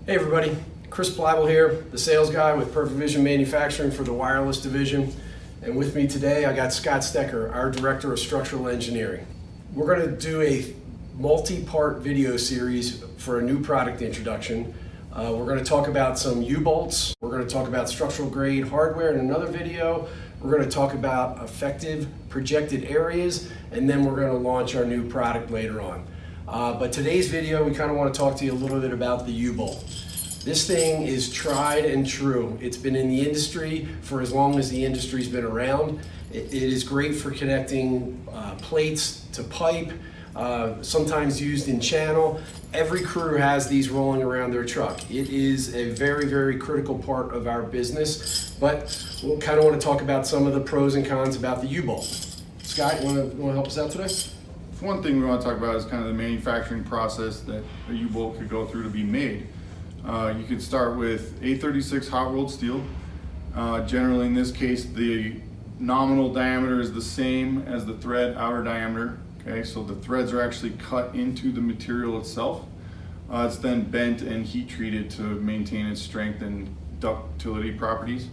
Hey everybody, Chris Bleibel here, the sales guy with Perfect Vision Manufacturing for the wireless division. And with me today I got Scott Stecker, our Director of Structural Engineering. We're going to do a multi-part video series for a new product introduction. We're going to talk about some U-bolts, we're going to talk about structural grade hardware in another video, we're going to talk about effective projected areas, and then we're going to launch our new product later on. But today's video, we kind of want to talk to you a little bit about the U-bolt. This thing is tried and true. It's been in the industry for as long as the industry's been around. It is great for connecting plates to pipe, sometimes used in channel. Every crew has these rolling around their truck. It is a very, very critical part of our business, but we'll kind of want to talk about some of the pros and cons about the U-bolt. Scott, you want to help us out today? One thing we want to talk about is kind of the manufacturing process that a U-bolt could go through to be made. You could start with A36 hot rolled steel. Generally in this case, the nominal diameter is the same as the thread outer diameter. Okay, so the threads are actually cut into the material itself. It's then bent and heat treated to maintain its strength and ductility properties.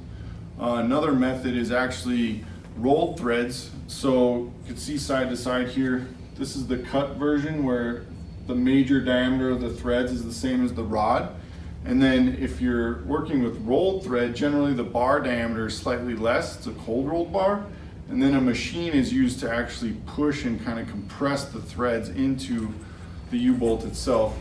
Another method is actually rolled threads. So you can see side to side here. This is the cut version where the major diameter of the threads is the same as the rod. And then if you're working with rolled thread, generally the bar diameter is slightly less. It's a cold rolled bar. And then a machine is used to actually push and kind of compress the threads into the U-bolt itself.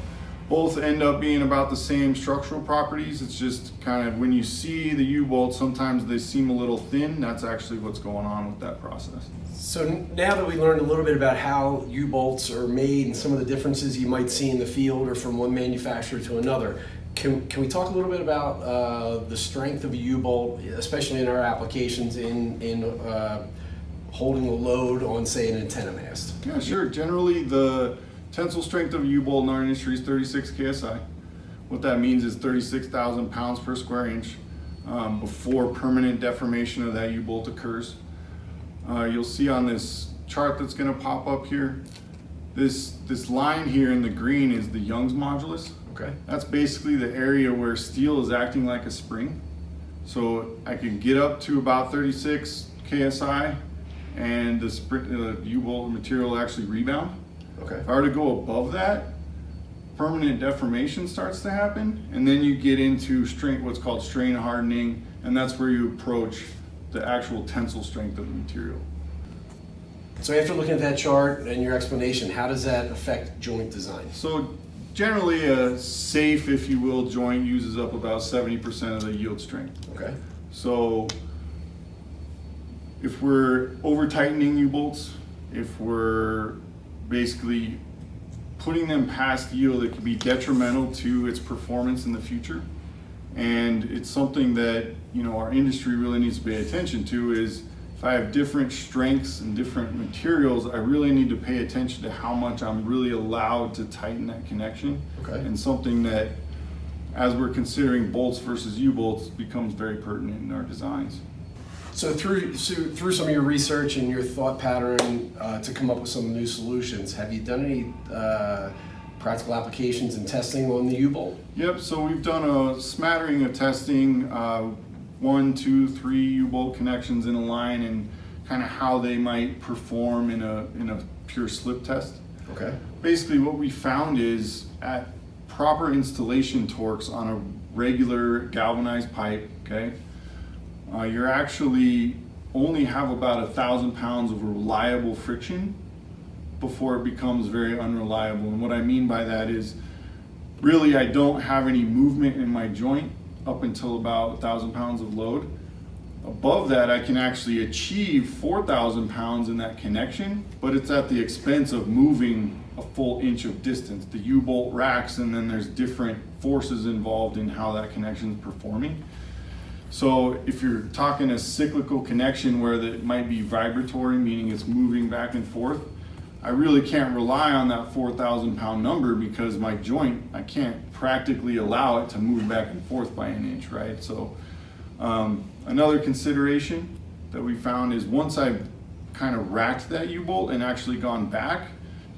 Both end up being about the same structural properties. It's just kind of when you see the U-bolt, sometimes they seem a little thin. That's actually what's going on with that process. So now that we learned a little bit about how U-bolts are made and some of the differences you might see in the field or from one manufacturer to another, can we talk a little bit about the strength of a U-bolt, especially in our applications in holding a load on, say, an antenna mast? Yeah, sure. Generally, the tensile strength of a U-bolt in our industry is 36 KSI. What that means is 36,000 pounds per square inch before permanent deformation of that U-bolt occurs. You'll see on this chart that's going to pop up here, this line here in the green is the Young's modulus. Okay. That's basically the area where steel is acting like a spring. So I can get up to about 36 KSI and the U-bolt material will actually rebound. Okay. If I were to go above that, permanent deformation starts to happen, and then you get into what's called strain hardening, and that's where you approach the actual tensile strength of the material. So after looking at that chart and your explanation, how does that affect joint design? So generally a safe, if you will, joint uses up about 70% of the yield strength. Okay. So if we're over tightening U-bolts, if we're basically putting them past yield, it can be detrimental to its performance in the future. And it's something that, you know, our industry really needs to pay attention to is if I have different strengths and different materials, I really need to pay attention to how much I'm really allowed to tighten that connection. Okay. And something that, as we're considering bolts versus U-bolts, becomes very pertinent in our designs. So through some of your research and your thought pattern to come up with some new solutions, have you done any practical applications and testing on the U-bolt? Yep, so we've done a smattering of testing, 1, 2, 3 U-bolt connections in a line and kind of how they might perform in a pure slip test. Okay. Basically what we found is at proper installation torques on a regular galvanized pipe, okay, you're actually only have about 1,000 pounds of reliable friction before it becomes very unreliable. And what I mean by that is really I don't have any movement in my joint up until about 1,000 pounds of load. Above that I can actually achieve 4,000 pounds in that connection, but it's at the expense of moving a full inch of distance. The U-bolt racks and then there's different forces involved in how that connection is performing. So if you're talking a cyclical connection where it might be vibratory, meaning it's moving back and forth, I really can't rely on that 4,000 pound number because my joint, I can't practically allow it to move back and forth by an inch, right? So another consideration that we found is once I've kind of racked that U-bolt and actually gone back,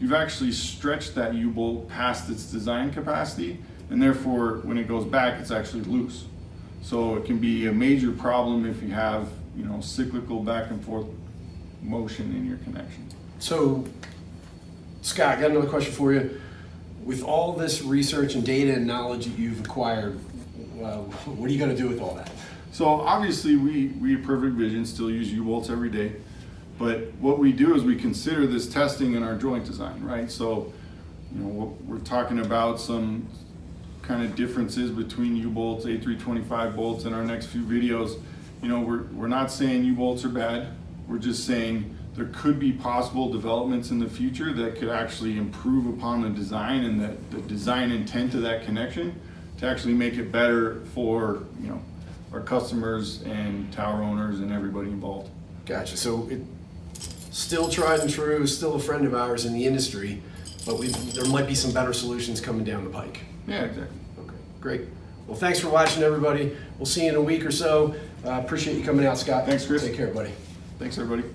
you've actually stretched that U-bolt past its design capacity and therefore when it goes back, it's actually loose. So it can be a major problem if you have, you know, cyclical back and forth motion in your connection. So, Scott, I got another question for you. With all this research and data and knowledge that you've acquired, what are you going to do with all that? So obviously we at Perfect Vision still use U-bolts every day, but what we do is we consider this testing in our joint design, right? So, you know, we're talking about some kind of differences between U-bolts, A325 bolts in our next few videos. You know, we're not saying U-bolts are bad. We're just saying there could be possible developments in the future that could actually improve upon the design and the design intent of that connection to actually make it better for, you know, our customers and tower owners and everybody involved. Gotcha. So it still tried and true, still a friend of ours in the industry, but there might be some better solutions coming down the pike. Yeah, exactly. Okay, great. Well, thanks for watching, everybody. We'll see you in a week or so. Appreciate you coming out, Scott. Thanks, Chris. Take care, buddy. Thanks, everybody.